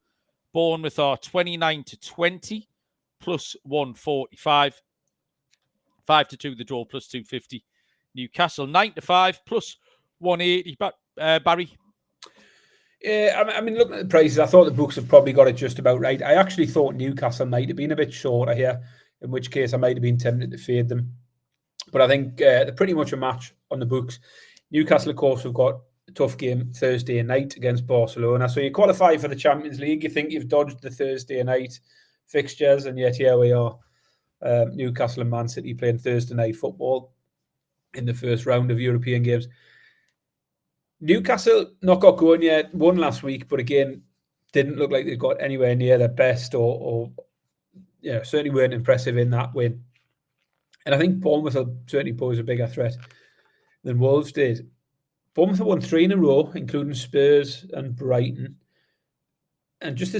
Bournemouth are 29-20 plus 145. 5-2 the draw plus 250. Newcastle 9-5 plus 180. Barry. Yeah, I mean, looking at the prices, I thought the books have probably got it just about right. I actually thought Newcastle might have been a bit shorter here, in which case I might have been tempted to fade them. But I think they're pretty much a match on the books. Newcastle, of course, have got a tough game Thursday night against Barcelona. So you qualify for the Champions League. You think you've dodged the Thursday night fixtures, and yet here we are. Newcastle and Man City playing Thursday night football in the first round of European games. Newcastle not got going yet, won last week, but again, didn't look like they got anywhere near their best or certainly weren't impressive in that win. And I think Bournemouth will certainly pose a bigger threat than Wolves did. Bournemouth have won 3 in a row, including Spurs and Brighton. And just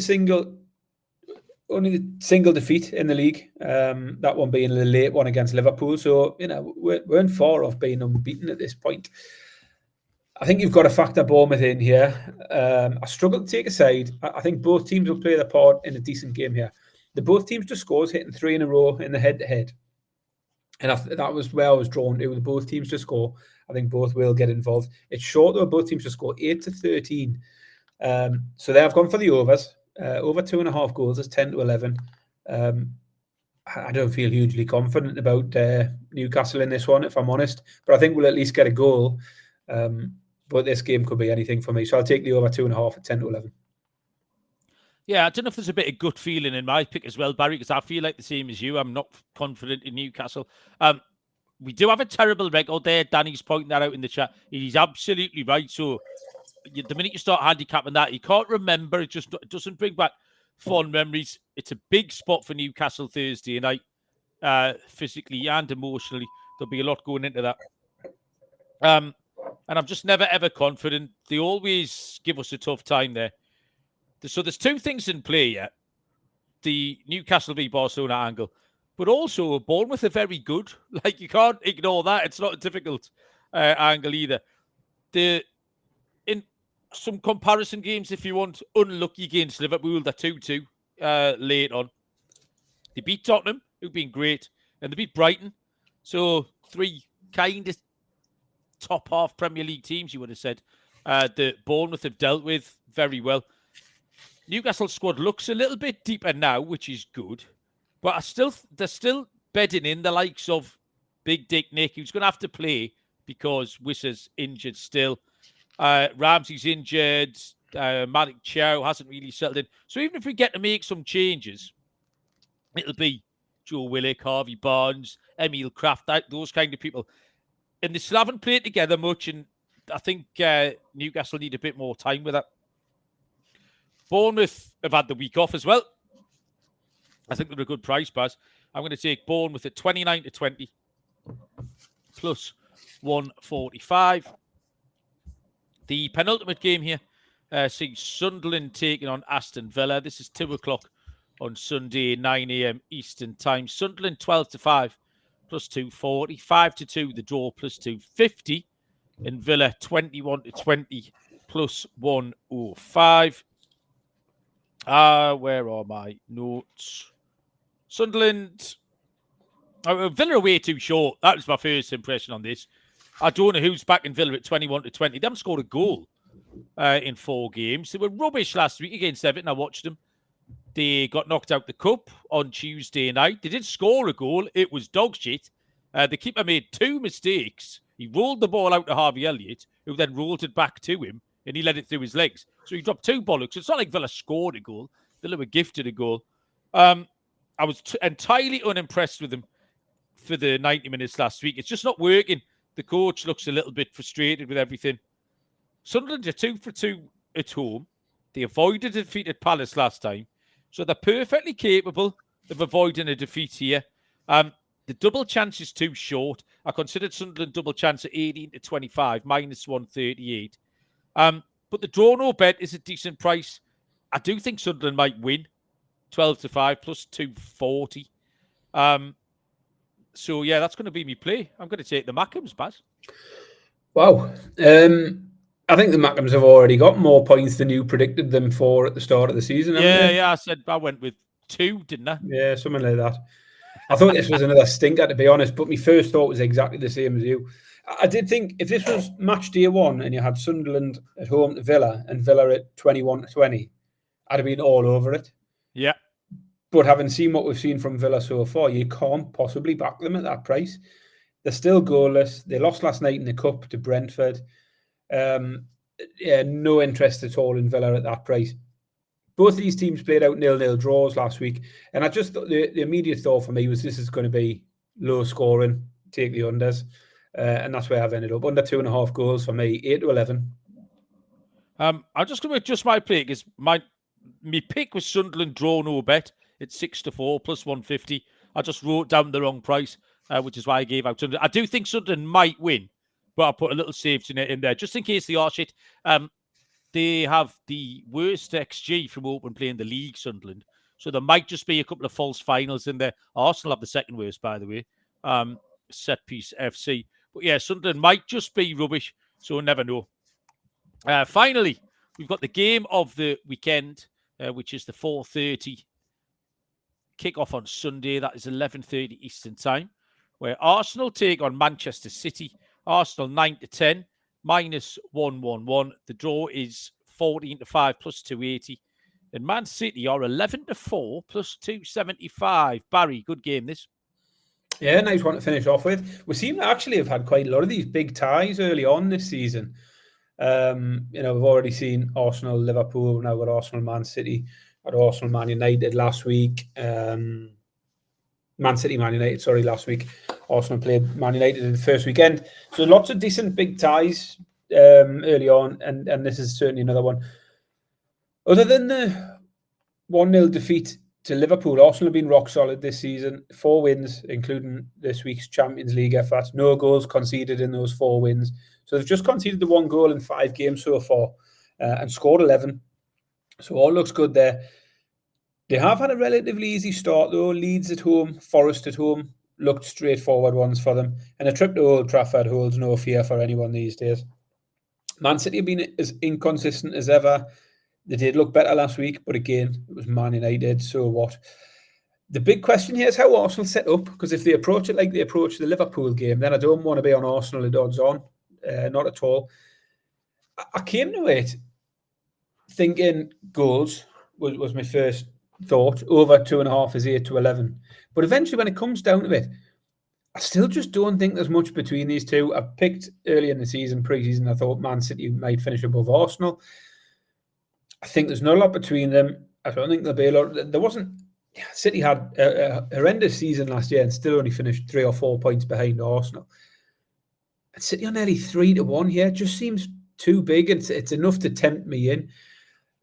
only the single defeat in the league, that one being a late one against Liverpool. So, weren't far off being unbeaten at this point. I think you've got to factor Bournemouth in here. I struggle to take a side. I think both teams will play their part in a decent game here. Both teams just scores hitting 3 in a row in the head-to-head. And that was where I was drawn to. Both teams to score. I think both will get involved. It's short, though. Both teams to score 8-13. So they have gone for the overs. Over 2.5 goals is 10-11. I don't feel hugely confident about Newcastle in this one, if I'm honest. But I think we'll at least get a goal. But this game could be anything for me. So I'll take the over 2.5 at 10-11. Yeah, I don't know if there's a bit of gut feeling in my pick as well, Barry, because I feel like the same as you. I'm not confident in Newcastle. We do have a terrible record there. Danny's pointing that out in the chat. He's absolutely right. So the minute you start handicapping that, you can't remember. It just doesn't bring back fond memories. It's a big spot for Newcastle Thursday night, physically and emotionally. There'll be a lot going into that. And I'm just never, ever confident. They always give us a tough time there. So there's 2 things in play yet. The Newcastle v Barcelona angle, but also Bournemouth are very good. Like, you can't ignore that. It's not a difficult angle either. In some comparison games, if you want, unlucky against Liverpool, they're 2-2 late on. They beat Tottenham, who've been great, and they beat Brighton. So 3 kind of top half Premier League teams, you would have said, that Bournemouth have dealt with very well. Newcastle squad looks a little bit deeper now, which is good, but they're still bedding in the likes of Big Dick Nick, who's going to have to play because Wissa's injured still. Ramsey's injured. Malik Chow hasn't really settled in. So even if we get to make some changes, it'll be Joe Willock, Harvey Barnes, Emil Kraft, those kind of people. And they still haven't played together much, and I think Newcastle need a bit more time with that. Bournemouth have had the week off as well. I think they're a good price, Baz. I'm going to take Bournemouth at 29-20 plus 145. The penultimate game here sees Sunderland taking on Aston Villa. This is 2:00 on Sunday, 9 a.m. Eastern Time. Sunderland 12-5 plus 240. 5-2, the draw, plus 250. And Villa 21-20, plus 105. Where are my notes? Sunderland. Villa are way too short. That was my first impression on this. I don't know who's back in Villa at 21-20. They haven't scored a goal in 4 games. They were rubbish last week against Everton. I watched them. They got knocked out the cup on Tuesday night. They did score a goal. It was dog shit. The keeper made 2 mistakes. He rolled the ball out to Harvey Elliott, who then rolled it back to him, and he let it through his legs. So he dropped 2 bollocks. It's not like Villa scored a goal. Villa were gifted a goal. I was entirely unimpressed with them for the 90 minutes last week. It's just not working. The coach looks a little bit frustrated with everything. Sunderland are 2 for 2 at home. They avoided a defeat at Palace last time. So they're perfectly capable of avoiding a defeat here. The double chance is too short. I considered Sunderland double chance at 18-25, minus 138. But the draw no bet is a decent price. I do think Sunderland might win. 12-5, plus 240. So, yeah, that's going to be me play. I'm going to take the Mackems, Baz. Wow. I think the Mackems have already got more points than you predicted them for at the start of the season. Yeah. I went with 2, didn't I? Yeah, something like that. I thought this was another stinker, to be honest, but my first thought was exactly the same as you. I did think if this was match day 1 and you had Sunderland at home to Villa and Villa at 21-20, I'd have been all over it. Yeah. But having seen what we've seen from Villa so far, you can't possibly back them at that price. They're still goalless. They lost last night in the Cup to Brentford. No interest at all in Villa at that price. Both of these teams played out 0-0 draws last week. And I just thought the immediate thought for me was this is going to be low scoring, take the unders. And that's where I've ended up. Under 2.5 goals for me, 8-11. I'm just going to adjust my pick because my pick was Sunderland draw no bet. It's 6-4 plus 150. I just wrote down the wrong price, which is why I gave out Sunderland. I do think Sunderland might win, but I'll put a little safety net in there just in case they are shit. They have the worst XG from open play in the league, Sunderland. So there might just be a couple of false finals in there. Arsenal have the second worst, by the way. Set piece FC. But yeah, Sunderland might just be rubbish. So we'll never know. Finally, we've got the game of the weekend, which is the 4:30 kick-off on Sunday. That is 11:30 Eastern time, where Arsenal take on Manchester City. Arsenal 9-10, minus 111. The draw is 14-5, plus 280. And Man City are 11-4, plus 275. Barry, good game this. Yeah, nice one to finish off with. We seem to actually have had quite a lot of these big ties early on this season. We've already seen Arsenal, Liverpool, now got Arsenal, Man City, had Arsenal, Man United last week. Man City, Man United, last week. Arsenal played Man United in the first weekend. So lots of decent big ties early on, and this is certainly another one. Other than the 1-0 defeat to Liverpool, Arsenal have been rock solid this season. 4 wins, including this week's Champions League effort. No goals conceded in those 4 wins. So they've just conceded the 1 goal in 5 games so far and scored 11. So all looks good there. They have had a relatively easy start though. Leeds at home, Forest at home, looked straightforward ones for them. And a trip to Old Trafford holds no fear for anyone these days. Man City have been as inconsistent as ever. They did look better last week, but again, it was Man United, so what? The big question here is how Arsenal set up, because if they approach it like they approached the Liverpool game, then I don't want to be on Arsenal at odds on. Not at all. I came to it thinking goals was my first thought. Over 2.5 is 8-11. But eventually, when it comes down to it, I still just don't think there's much between these two. I picked early in the season, pre-season, I thought Man City might finish above Arsenal. I think there's not a lot between them. I don't think there'll be a lot. There wasn't. City had a horrendous season last year and still only finished 3 or 4 points behind Arsenal. And City are nearly 3-1 here. It just seems too big. It's enough to tempt me in.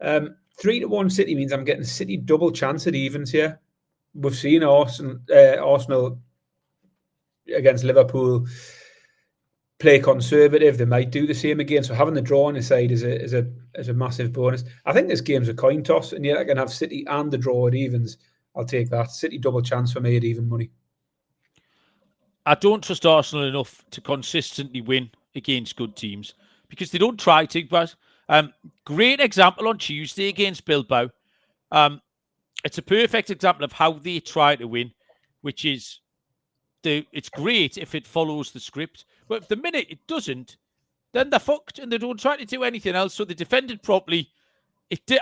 3-1 City means I'm getting City double chance at evens here. We've seen Arsenal against Liverpool play conservative. They might do the same again. So having the draw on the side is a massive bonus. I think this game's a coin toss, and yet I can have City and the draw at evens. I'll take that. City double chance for me at even money. I don't trust Arsenal enough to consistently win against good teams because they don't try to, but great example on Tuesday against Bilbao. It's a perfect example of how they try to win, which is it's great if it follows the script, but if the minute it doesn't, then they're fucked and they don't try to do anything else. So they defended properly.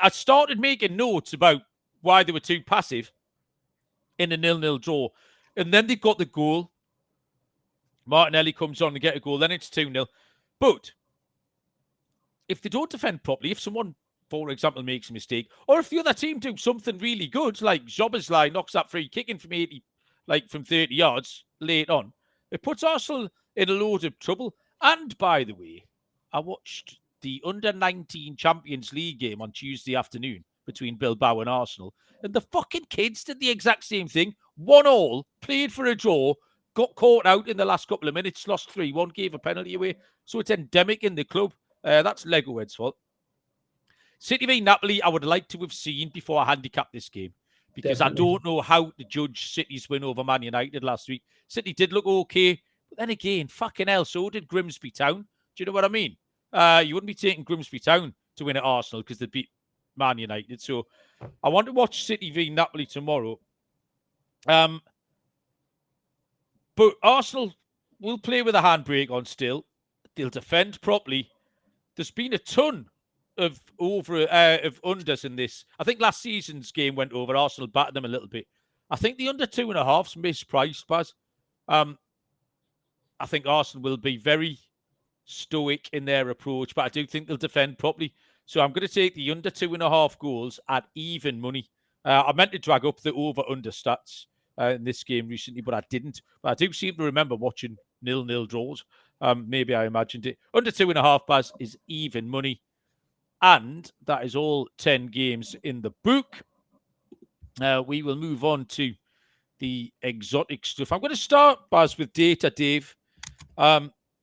I started making notes about why they were too passive in a 0-0 draw, and then they got the goal. Martinelli comes on to get a goal, then it's 2-0. But if they don't defend properly, if someone, for example, makes a mistake, or if the other team do something really good, like Szoboszlai knocks that free kick in from 80, like from 30 yards late on, it puts Arsenal in a load of trouble. And by the way, I watched the under-19 Champions League game on Tuesday afternoon between Bilbao and Arsenal, and the fucking kids did the exact same thing. 1-1, played for a draw, got caught out in the last couple of minutes, lost 3-1, gave a penalty away. So it's endemic in the club. That's Legohead's fault. City v Napoli, I would like to have seen before I handicap this game because Definitely. I don't know how to judge City's win over Man United last week. City did look okay, but then again, fucking hell, so did Grimsby Town. Do you know what I mean? You wouldn't be taking Grimsby Town to win at Arsenal because they beat Man United. So I want to watch City v Napoli tomorrow. But Arsenal will play with a handbrake on still. They'll defend properly. There's been a ton of unders in this. I think last season's game went over. Arsenal battered them a little bit. I think the under 2.5's mispriced, Baz. I think Arsenal will be very stoic in their approach, but I do think they'll defend properly. So I'm going to take the under 2.5 goals at even money. I meant to drag up the over-under stats in this game recently, but I didn't. But I do seem to remember watching 0-0 draws. Maybe I imagined it. Under 2.5, Baz, is even money. And that is all 10 games in the book. We will move on to the exotic stuff. I'm going to start, Baz, with Data Dave,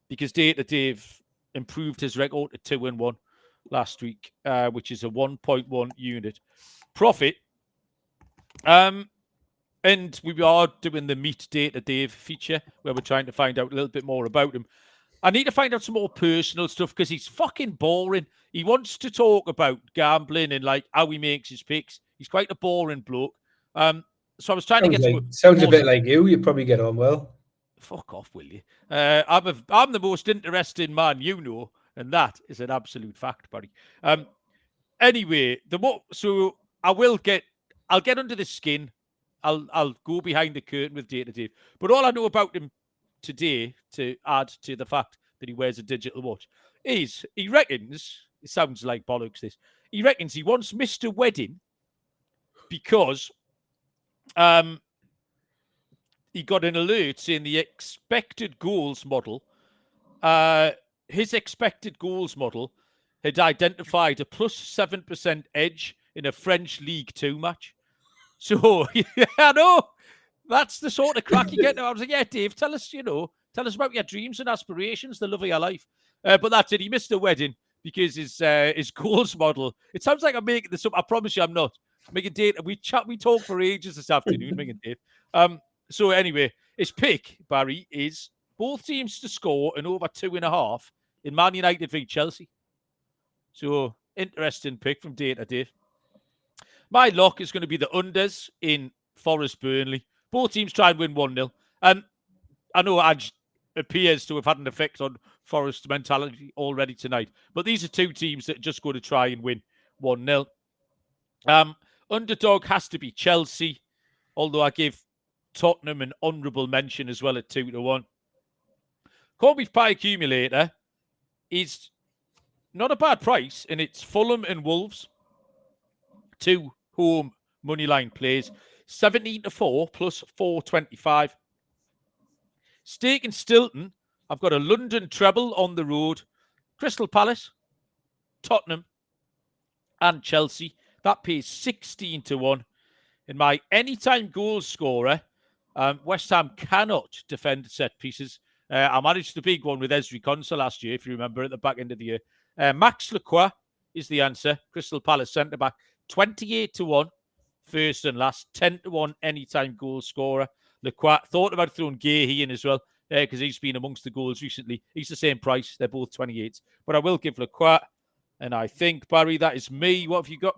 because Data Dave improved his record to 2-1 last week, which is a 1.1 unit profit. And we are doing the Meet Data Dave feature where we're trying to find out a little bit more about him. I need to find out some more personal stuff because he's fucking boring. He wants to talk about gambling and like how he makes his picks. He's quite a boring bloke. So I was trying to get sounds a bit like you. You probably get on well. Fuck off, will you? I'm the most interesting man you know, and that is an absolute fact, buddy. Anyway, so I'll get under the skin. I'll go behind the curtain with Data Dave. But all I know about him today, to add to the fact that he wears a digital watch, is he reckons, it sounds like bollocks this, he reckons he once missed a wedding because he got an alert saying the expected goals model, his expected goals model had identified a plus 7% edge in a French League 2 match. So, I know. That's the sort of crack you get. I was like, yeah, Dave, tell us about your dreams and aspirations, the love of your life. But that's it. He missed a wedding because his goals model. It sounds like I'm making this up. I promise you I'm not. Making Dave, we talk for ages this afternoon, making Dave. So anyway, his pick, Barry, is both teams to score an over 2.5 in Man United v Chelsea. So interesting pick from Data Dave. My lock is going to be the unders in Forest Burnley. Both teams try and win 1-0. And I know Aj appears to have had an effect on Forest's mentality already tonight. But these are two teams that are just going to try and win 1-0. Underdog has to be Chelsea, although I give Tottenham an honourable mention as well at 2-1. Corby's Pie Accumulator is not a bad price, and it's Fulham and Wolves. 2 home moneyline plays. 17-4 plus 425. Stake and Stilton, I've got a London treble on the road. Crystal Palace, Tottenham, and Chelsea. That pays 16-1. In my anytime goal scorer, West Ham cannot defend set pieces. I managed the big one with Ezri Konsa last year, if you remember, at the back end of the year. Max Lacroix is the answer. Crystal Palace centre-back. 28-1. First and last, 10-1 anytime goal scorer. Lacroix. Thought about throwing Gahey in as well, because he's been amongst the goals recently. He's the same price. They're both 28s. But I will give Lacroix. And I think, Barry, that is me. What have you got?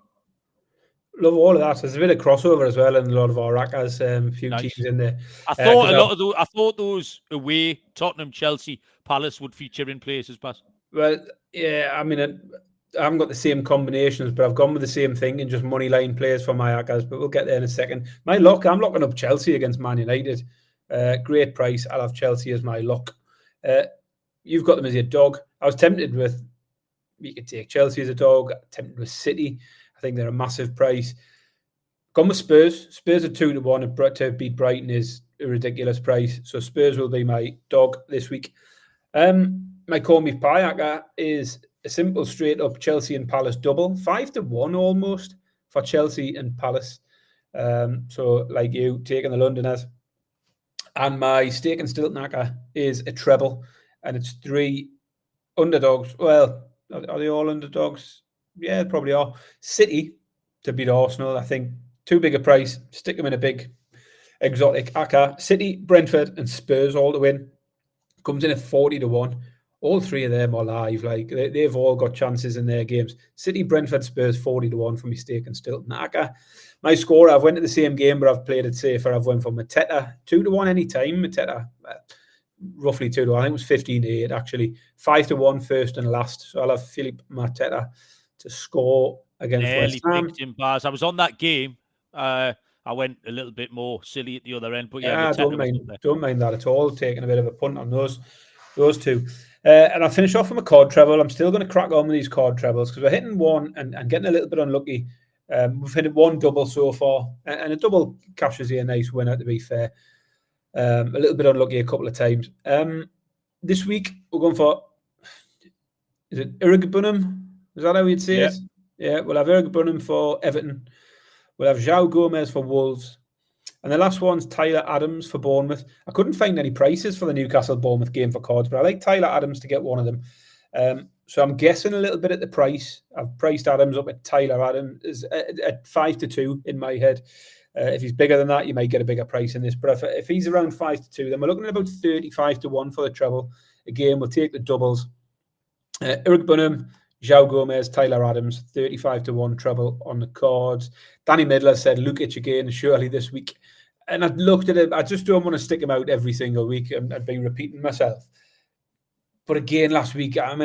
Love all of that. There's a bit of crossover as well in a lot of our rackers. A few Nice. teams in there. I thought I thought those away Tottenham, Chelsea, Palace would feature in places, Baz. Well, yeah. I mean, I haven't got the same combinations, but I've gone with the same thing and just money line players for my hackers. But we'll get there in a second. My lock, I'm locking up Chelsea against Man United. Great price. I'll have Chelsea as my lock. You've got them as your dog. I was tempted with. You could take Chelsea as a dog. Tempted with City. I think they're a massive price. Gone with Spurs. Spurs are 2-1, and to beat Brighton is a ridiculous price. So Spurs will be my dog this week. My Call Me Pie hacker is a simple, straight up Chelsea and Palace double, 5-1 almost for Chelsea and Palace. So like you, taking the Londoners. And my Stake and Stilton hacker is a treble, and it's 3 underdogs. Well, are they all underdogs? Yeah, they probably are. City to beat Arsenal. I think too big a price. Stick them in a big exotic hacker. City, Brentford, and Spurs all to win. Comes in at 40-1. All 3 of them are live. Like they've all got chances in their games. City, Brentford, Spurs, 40-1 for Mistake and Stilton hacker. My score, I've went to the same game, but I've played it safer. I've went for Mateta, 2-1 any time. Mateta, roughly 2-1. I think it was 15-8 actually. 5-1 first and last. So I'll have Philippe Mateta to score against West Ham. Picked him, Baz. I was on that game. I went a little bit more silly at the other end, but yeah, don't mind that at all. Taking a bit of a punt on those 2. And I'll finish off with a card treble. I'm still going to crack on with these card trebles because we're hitting one and getting a little bit unlucky. We've hit 1 double so far, and a double captures a nice winner, to be fair. A little bit unlucky a couple of times. This week, we're going for, is it Irigbunham? Is that how you'd say it? Yeah, we'll have Irigbunham for Everton. We'll have João Gomez for Wolves. And the last one's Tyler Adams for Bournemouth. I couldn't find any prices for the Newcastle-Bournemouth game for cards, but I like Tyler Adams to get one of them. So I'm guessing a little bit at the price. I've priced Adams up at Tyler Adams at 5-2 in my head. If he's bigger than that, you might get a bigger price in this. But if he's around 5-2, then we're looking at about 35-1 for the treble. Again, we'll take the doubles. Irigbunham, João Gomez, Tyler Adams, 35-1 treble on the cards. Danny Midler said Lukic again, surely this week. And I looked at it. I just don't want to stick him out every single week, and I'd be repeating myself. But again, last week, I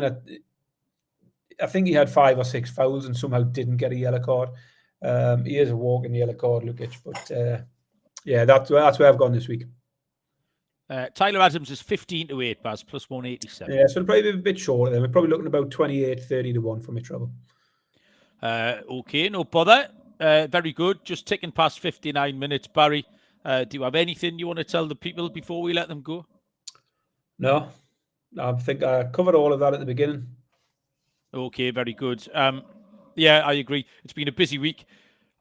think he had 5 or 6 fouls and somehow didn't get a yellow card. He is a walking yellow card, Lukic. But yeah, that's where I've gone this week. Tyler Adams is 15-8, Baz, plus 187. Yeah, so it'll probably be a bit shorter then. We're probably looking about 28-30-1 for my trouble. Okay, no bother. Very good. Just ticking past 59 minutes, Barry. Do you have anything you want to tell the people before we let them go? No, I think I covered all of that at the beginning. Okay, very good. Yeah, I agree. It's been a busy week.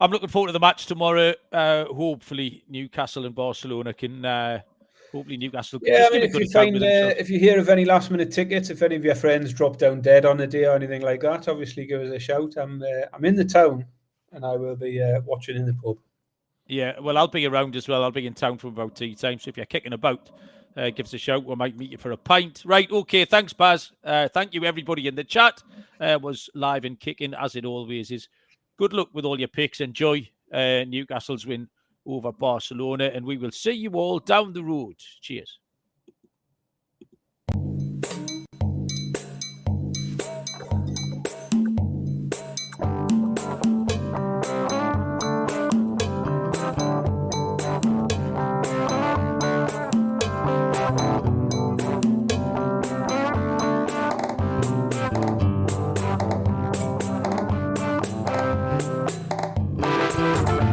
I'm looking forward to the match tomorrow. Hopefully, Newcastle and Barcelona can. Hopefully, Newcastle. Yeah, I mean, if you hear of any last-minute tickets, if any of your friends drop down dead on the day or anything like that, obviously give us a shout. I'm in the town, and I will be watching in the pub. Yeah, well, I'll be around as well. I'll be in town from about tea time. So if you're kicking about, give us a shout. We might meet you for a pint. Right, okay. Thanks, Baz. Thank you, everybody in the chat. Was live and kicking, as it always is. Good luck with all your picks. Enjoy Newcastle's win over Barcelona. And we will see you all down the road. Cheers.